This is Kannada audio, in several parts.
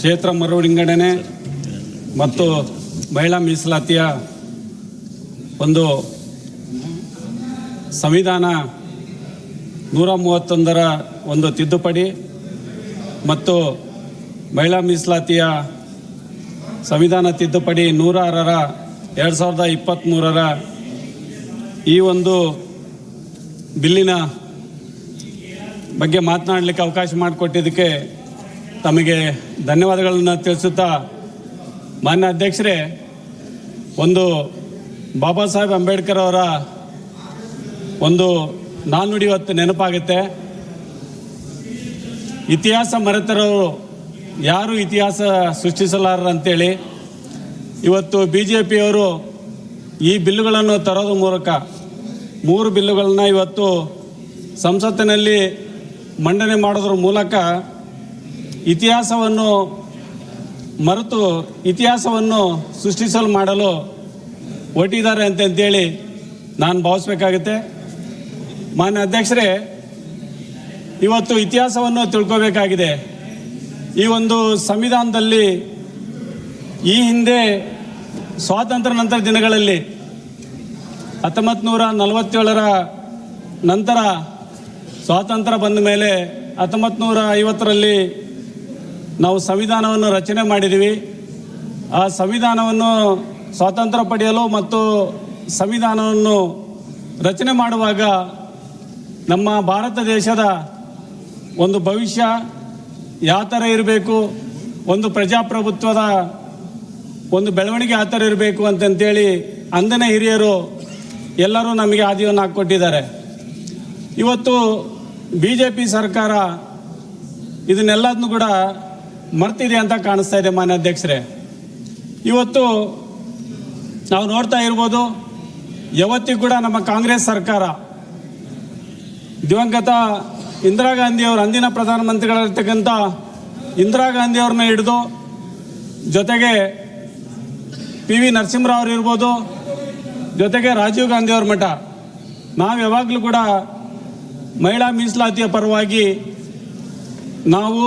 ಕ್ಷೇತ್ರ ಮರುವಿಂಗಡಣೆ ಮತ್ತು ಮಹಿಳಾ ಮೀಸಲಾತಿಯ ಒಂದು ಸಂವಿಧಾನ 131ರ ಒಂದು ತಿದ್ದುಪಡಿ ಮತ್ತು ಮಹಿಳಾ ಮೀಸಲಾತಿಯ ಸಂವಿಧಾನ ತಿದ್ದುಪಡಿ 106ರ 2023ರ ಈ ಒಂದು ಬಿಲ್ಲಿನ ಬಗ್ಗೆ ಮಾತನಾಡಲಿಕ್ಕೆ ಅವಕಾಶ ಮಾಡಿಕೊಟ್ಟಿದ್ದಕ್ಕೆ ತಮಗೆ ಧನ್ಯವಾದಗಳನ್ನು ತಿಳಿಸುತ್ತಾ, ಮಾನ್ಯ ಅಧ್ಯಕ್ಷರೇ, ಒಂದು ಬಾಬಾ ಸಾಹೇಬ್ ಅಂಬೇಡ್ಕರ್ ಅವರ ಒಂದು ನಾಣ್ಣುಡಿ ಇವತ್ತು ನೆನಪಾಗುತ್ತೆ. ಇತಿಹಾಸ ಮರೆತರವರು ಯಾರು ಇತಿಹಾಸ ಸೃಷ್ಟಿಸಲಾರಂತೇಳಿ ಇವತ್ತು BJPಯವರು ಈ ಬಿಲ್ಲುಗಳನ್ನು ತರೋದ್ರ ಮೂಲಕ 3 ಬಿಲ್ಲುಗಳನ್ನ ಇವತ್ತು ಸಂಸತ್ತಿನಲ್ಲಿ ಮಂಡನೆ ಮಾಡೋದ್ರ ಮೂಲಕ ಇತಿಹಾಸವನ್ನು ಮರೆತು ಇತಿಹಾಸವನ್ನು ಸೃಷ್ಟಿಸಲು ಮಾಡಲು ಹೊರಟಿದ್ದಾರೆ ಅಂತೇಳಿ ನಾನು ಭಾವಿಸ್ಬೇಕಾಗುತ್ತೆ. ಮಾನ್ಯ ಅಧ್ಯಕ್ಷರೇ, ಇವತ್ತು ಇತಿಹಾಸವನ್ನು ತಿಳ್ಕೋಬೇಕಾಗಿದೆ. ಈ ಒಂದು ಸಂವಿಧಾನದಲ್ಲಿ ಈ ಹಿಂದೆ ಸ್ವಾತಂತ್ರ್ಯ ನಂತರ ದಿನಗಳಲ್ಲಿ 1947ರ ನಂತರ ಸ್ವಾತಂತ್ರ್ಯ ಬಂದ ಮೇಲೆ 1950ರಲ್ಲಿ ನಾವು ಸಂವಿಧಾನವನ್ನು ರಚನೆ ಮಾಡಿದ್ದೀವಿ. ಆ ಸಂವಿಧಾನವನ್ನು ಸ್ವಾತಂತ್ರ್ಯ ಪಡೆಯಲು ಮತ್ತು ಸಂವಿಧಾನವನ್ನು ರಚನೆ ಮಾಡುವಾಗ ನಮ್ಮ ಭಾರತ ದೇಶದ ಒಂದು ಭವಿಷ್ಯ ಯಾವ ಥರ ಇರಬೇಕು, ಒಂದು ಪ್ರಜಾಪ್ರಭುತ್ವದ ಒಂದು ಬೆಳವಣಿಗೆ ಯಾವ ಥರ ಇರಬೇಕು ಅಂತಂತೇಳಿ ಅಂದಿನ ಹಿರಿಯರು ಎಲ್ಲರೂ ನಮಗೆ ಆದಿಯನ್ನು ಹಾಕ್ಕೊಟ್ಟಿದ್ದಾರೆ. ಇವತ್ತು BJP ಸರ್ಕಾರ ಇದನ್ನೆಲ್ಲದನ್ನು ಕೂಡ ಮರ್ತಿದೆ ಅಂತ ಕಾಣಿಸ್ತಾ ಇದೆ. ಮಾನ್ಯ ಅಧ್ಯಕ್ಷರೇ, ಇವತ್ತು ನಾವು ನೋಡ್ತಾ ಇರ್ಬೋದು, ಯಾವತ್ತಿಗೂ ಕೂಡ ನಮ್ಮ ಕಾಂಗ್ರೆಸ್ ಸರ್ಕಾರ ದಿವಂಗತ ಇಂದಿರಾ ಗಾಂಧಿಯವರು, ಅಂದಿನ ಪ್ರಧಾನಮಂತ್ರಿಗಳಿರ್ತಕ್ಕಂಥ ಇಂದಿರಾ ಗಾಂಧಿಯವ್ರನ್ನ ಹಿಡಿದು ಜೊತೆಗೆ PV ನರಸಿಂಹರಾವ್ ಇರ್ಬೋದು, ಜೊತೆಗೆ ರಾಜೀವ್ ಗಾಂಧಿಯವ್ರ ಮಠ, ನಾವು ಯಾವಾಗಲೂ ಕೂಡ ಮಹಿಳಾ ಮೀಸಲಾತಿಯ ಪರವಾಗಿ, ನಾವು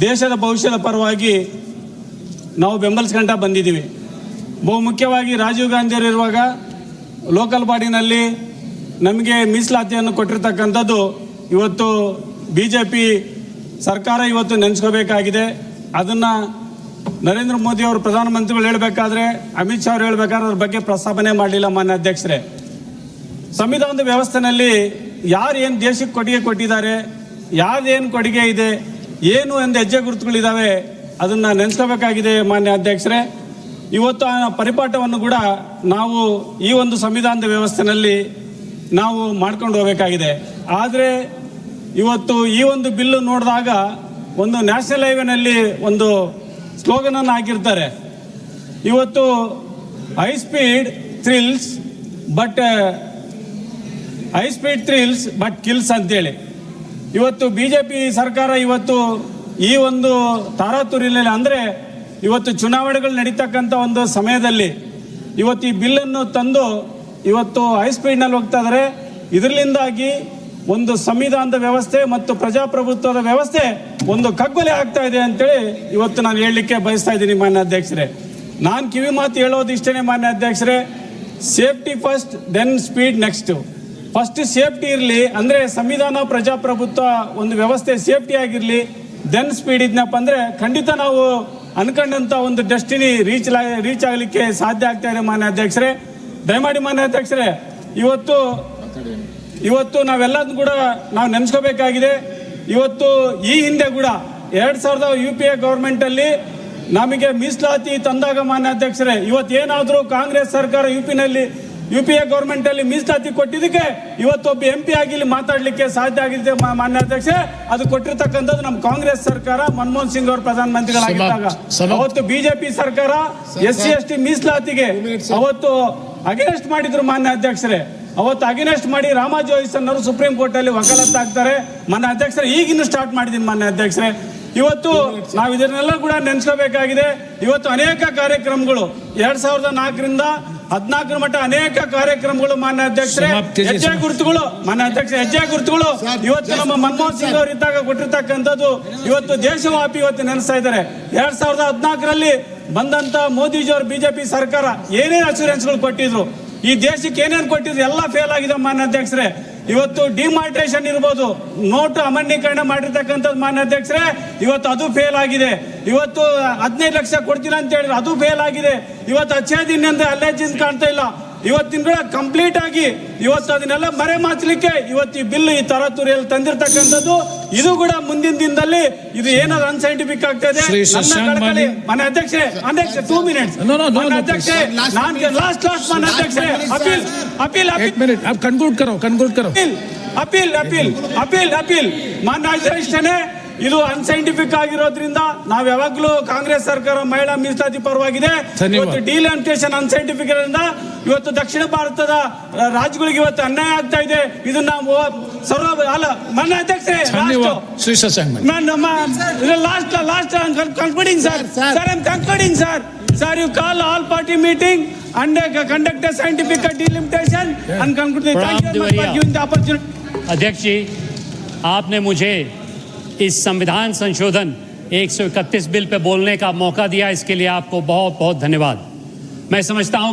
ದೇಶದ ಭವಿಷ್ಯದ ಪರವಾಗಿ ನಾವು ಬೆಂಬಲಿಸ್ಕೊಂಡ ಬಂದಿದ್ದೀವಿ. ಬಹುಮುಖ್ಯವಾಗಿ ರಾಜೀವ್ ಗಾಂಧಿಯವರು ಇರುವಾಗ ಲೋಕಲ್ ಬಾಡಿನಲ್ಲಿ ನಮಗೆ ಮೀಸಲಾತಿಯನ್ನು ಕೊಟ್ಟಿರ್ತಕ್ಕಂಥದ್ದು ಇವತ್ತು BJP ಸರ್ಕಾರ ಇವತ್ತು ನೆನೆಸ್ಕೋಬೇಕಾಗಿದೆ. ಅದನ್ನು ನರೇಂದ್ರ ಮೋದಿ ಅವರು ಪ್ರಧಾನಮಂತ್ರಿಗಳು ಹೇಳಬೇಕಾದ್ರೆ, ಅಮಿತ್ ಶಾ ಅವರು ಹೇಳಬೇಕಾದ್ರೆ ಅದ್ರ ಬಗ್ಗೆ ಪ್ರಸ್ತಾಪನೆ ಮಾಡಲಿಲ್ಲ. ಮಾನ್ಯ ಅಧ್ಯಕ್ಷರೇ, ಸಂವಿಧಾನದ ವ್ಯವಸ್ಥೆಯಲ್ಲಿ ಯಾರು ಏನು ದೇಶಕ್ಕೆ ಕೊಡುಗೆ ಕೊಟ್ಟಿದ್ದಾರೆ, ಯಾರ್ದೇನು ಕೊಡುಗೆ ಇದೆ, ಏನು ಎಂದು ಹೆಜ್ಜೆ ಗುರುತುಗಳಿದ್ದಾವೆ, ಅದನ್ನು ನೆನೆಸ್ಕೋಬೇಕಾಗಿದೆ. ಮಾನ್ಯ ಅಧ್ಯಕ್ಷರೇ, ಇವತ್ತು ಆ ಪರಿಪಾಠವನ್ನು ಕೂಡ ನಾವು ಈ ಒಂದು ಸಂವಿಧಾನದ ವ್ಯವಸ್ಥೆಯಲ್ಲಿ ನಾವು ಮಾಡ್ಕೊಂಡು ಹೋಗಬೇಕಾಗಿದೆ. ಆದರೆ ಇವತ್ತು ಈ ಒಂದು ಬಿಲ್ಲು ನೋಡಿದಾಗ ಒಂದು ನ್ಯಾಷನಲ್ ಹೈವೇನಲ್ಲಿ ಒಂದು ಸ್ಲೋಗನನ್ನು ಹಾಕಿರ್ತಾರೆ, ಇವತ್ತು high speed thrills but kills ಅಂತೇಳಿ. ಇವತ್ತು BJP ಸರ್ಕಾರ ಇವತ್ತು ಈ ಒಂದು ತಾರಾತುರಿನಲ್ಲಿ, ಅಂದರೆ ಇವತ್ತು ಚುನಾವಣೆಗಳು ನಡೀತಕ್ಕಂಥ ಒಂದು ಸಮಯದಲ್ಲಿ ಇವತ್ತು ಈ ಬಿಲ್ಲನ್ನು ತಂದು ಇವತ್ತು ಹೈ ಸ್ಪೀಡ್ನಲ್ಲಿ ಹೋಗ್ತಾ ಇದ್ದಾರೆ. ಇದರಿಂದಾಗಿ ಒಂದು ಸಂವಿಧಾನದ ವ್ಯವಸ್ಥೆ ಮತ್ತು ಪ್ರಜಾಪ್ರಭುತ್ವದ ವ್ಯವಸ್ಥೆ ಒಂದು ಕಗ್ಗೊಲೆ ಆಗ್ತಾ ಇದೆ ಅಂತೇಳಿ ಇವತ್ತು ನಾನು ಹೇಳಲಿಕ್ಕೆ ಬಯಸ್ತಾ ಇದ್ದೀನಿ. ಮಾನ್ಯ ಅಧ್ಯಕ್ಷರೇ, ನಾನು ಕಿವಿ ಮಾತು ಹೇಳೋದು ಇಷ್ಟೇ. ಮಾನ್ಯ ಅಧ್ಯಕ್ಷರೇ, safety first, then speed next. First safety ಇರಲಿ, ಅಂದರೆ ಸಂವಿಧಾನ ಪ್ರಜಾಪ್ರಭುತ್ವ ಒಂದು ವ್ಯವಸ್ಥೆ ಸೇಫ್ಟಿ ಆಗಿರಲಿ, ದೆನ್ ಸ್ಪೀಡ್ ಇದ್ನಪ್ಪ ಅಂದರೆ ಖಂಡಿತ ನಾವು ಅನ್ಕೊಂಡಂಥ ಒಂದು ಡೆಸ್ಟಿನಿ ರೀಚ್ ಆಗಲಿಕ್ಕೆ ಸಾಧ್ಯ ಆಗ್ತಾ ಇದೆ. ಮಾನ್ಯ ಅಧ್ಯಕ್ಷರೇ, ದಯಮಾಡಿ ಮಾನ್ಯ ಅಧ್ಯಕ್ಷರೇ, ಇವತ್ತು ನಾವೆಲ್ಲದನ್ನು ಕೂಡ ನಾವು ನೆನೆಸ್ಕೋಬೇಕಾಗಿದೆ. ಇವತ್ತು ಈ ಹಿಂದೆ ಕೂಡ 2000 UPA ಗೌರ್ಮೆಂಟಲ್ಲಿ ನಮಗೆ ಮೀಸಲಾತಿ ತಂದಾಗ ಮಾನ್ಯ ಅಧ್ಯಕ್ಷರೇ, ಇವತ್ತೇನಾದರೂ ಕಾಂಗ್ರೆಸ್ ಸರ್ಕಾರ UPA ಗೌರ್ಮೆಂಟಲ್ಲಿ ಮೀಸಲಾತಿ ಕೊಟ್ಟಿದ್ದಕ್ಕೆ ಇವತ್ತೊಬ್ಬ MP ಆಗಿ ಇಲ್ಲಿ ಮಾತಾಡಲಿಕ್ಕೆ ಸಾಧ್ಯ ಆಗಿದೆ. ಮಾನ್ಯ ಅಧ್ಯಕ್ಷರೇ, ಅದು ಕೊಟ್ಟಿರ್ತಕ್ಕಂಥದ್ದು ನಮ್ಮ ಕಾಂಗ್ರೆಸ್ ಸರ್ಕಾರ, ಮನಮೋಹನ್ ಸಿಂಗ್ ಅವರು ಪ್ರಧಾನಮಂತ್ರಿಗಳಾಗಿದ್ದಾಗ. ಅವತ್ತು BJP ಸರ್ಕಾರ SC/ST ಮೀಸಲಾತಿಗೆ ಅವತ್ತು ಅಗೇನೆಸ್ಟ್ ಮಾಡಿದ್ರು. ಮಾನ್ಯ ಅಧ್ಯಕ್ಷರೇ, ಅವತ್ತು ಅಗೇನೆಸ್ಟ್ ಮಾಡಿ ರಾಮಾ ಜೋಯಿಸನ್ ಅವರು ಸುಪ್ರೀಂ ಕೋರ್ಟ್ ಅಲ್ಲಿ ವಕಾಲತ್ ಆಗ್ತಾರೆ. ಮಾನ್ಯ ಅಧ್ಯಕ್ಷರೇ, ಈಗಿನ್ನು ಸ್ಟಾರ್ಟ್ ಮಾಡಿದ್ದೀನಿ. ಮಾನ್ಯ ಅಧ್ಯಕ್ಷರೇ, ಇವತ್ತು ನಾವು ಇದನ್ನೆಲ್ಲ ಕೂಡ ನೆನೆಸ್ಕೋಬೇಕಾಗಿದೆ. ಇವತ್ತು ಅನೇಕ ಕಾರ್ಯಕ್ರಮಗಳು 2004ರಿಂದ 14 ಮಟ್ಟ ಅನೇಕ ಕಾರ್ಯಕ್ರಮಗಳು ಮಾನ್ಯ ಅಧ್ಯಕ್ಷರೇ, ಹೆಜ್ಜೆ ಗುರುತುಗಳು ಮಾನ್ಯ ಅಧ್ಯಕ್ಷ ಹೆಜ್ಜೆ ಗುರುತುಗಳು ಇವತ್ತು ನಮ್ಮ ಮನಮೋಹನ್ ಸಿಂಗ್ ಅವರು ಇದ್ದಾಗ ಕೊಟ್ಟಿರ್ತಕ್ಕಂಥದ್ದು ಇವತ್ತು ದೇಶವ್ಯಾಪಿ ಇವತ್ತು ನೆನೆಸ್ತಾ ಇದ್ದಾರೆ. 2014ರಲ್ಲಿ ಬಂದಂತ ಮೋದಿಜಿಯವರು ಬಿಜೆಪಿ ಸರ್ಕಾರ ಏನೇನು ಅಶ್ಯೂರೆನ್ಸ್ಗಳು ಕೊಟ್ಟಿದ್ರು, ಈ ದೇಶಕ್ಕೆ ಏನೇನು ಕೊಟ್ಟಿದ್ರು ಎಲ್ಲ ಫೇಲ್ ಆಗಿದೆ ಮಾನ್ಯ ಅಧ್ಯಕ್ಷರೇ. ಇವತ್ತು ಡಿಮಾನಿಟೈಸೇಷನ್ ಇರ್ಬೋದು, ನೋಟು ಅಮಾನ್ಯೀಕರಣ ಮಾಡಿರ್ತಕ್ಕಂಥದ್ದು ಮಾನ್ಯ ಅಧ್ಯಕ್ಷರೇ, ಇವತ್ತು ಅದು ಫೇಲ್ ಆಗಿದೆ. ಇವತ್ತು 15 ಲಕ್ಷ ಕೊಡ್ತೀನಿ ಅಂತ ಹೇಳಿದ್ರೆ ಅದು ಫೇಲ್ ಆಗಿದೆ. ಇವತ್ತು ಅಚ್ಚೇದಿನಿಂದ ಅಲ್ಲೇಜಿಂದ ಕಾಣ್ತಾ ಇಲ್ಲ. ಇವತ್ತಿನ ಕೂಡ ಕಂಪ್ಲೀಟ್ ಆಗಿ ಇವತ್ತು ಅದನ್ನೆಲ್ಲ ಮರೆ ಮಾಚಲಿಕ್ಕೆ ಇವತ್ತು ಈ ಬಿಲ್ ಈ ತರಾತುರಿಯಲ್ಲಿ ತಂದಿರತಕ್ಕಂಥದ್ದು. ಇದು ಕೂಡ ಮುಂದಿನ ದಿನದಲ್ಲಿ ಇದು ಏನಾದ್ರು ಅನ್ಸೈಂಟಿಫಿಕ್ ಆಗ್ತಾ ಇದೆ. ಮನೆ ಅಧ್ಯಕ್ಷರೇ 2 ಮಿನಿಟ್ಸ್ ಅಧ್ಯಕ್ಷರೇ, ನಾನು ಲಾಸ್ಟ್ ಮನೆ ಅಧ್ಯಕ್ಷರೇ ಅಪೀಲ್ ಮಾನ್ಯ ಅಧ್ಯಕ್ಷನೇ, ಇದು ಅನ್ಸೈಂಟಿಫಿಕ್ ಆಗಿರೋದ್ರಿಂದ ನಾವು ಯಾವಾಗಲೂ ಕಾಂಗ್ರೆಸ್ ಸರ್ಕಾರ ಮಹಿಳಾ ಮೀಸಲಾತಿ ಪರವಾಗಿದೆ. ಇವತ್ತು ಡಿಲಿಮಿಟೇಷನ್ ಅನ್ಸೈಂಟಿಫಿಕ್ ಇರೋದ್ರಿಂದ ಇವತ್ತು ದಕ್ಷಿಣ ಭಾರತದ ರಾಜ್ಯಗಳಿಗೆ ಇವತ್ತು ಅನ್ಯಾಯ ಆಗ್ತಾ ಇದೆ. ಇದನ್ನ ಮಾನ್ಯ ಅಧ್ಯಕ್ಷರೇ concluding sir, you call all party meeting and conduct a scientific delimitation and conclude. Thank you very much for giving the opportunity. अध्यक्ष जी, आपने मुझे इस संविधान संशोधन 131 बिल पे बोलने का मौका दिया, इसके लिए आपको बहुत बहुत धन्यवाद. मैं समझता हूं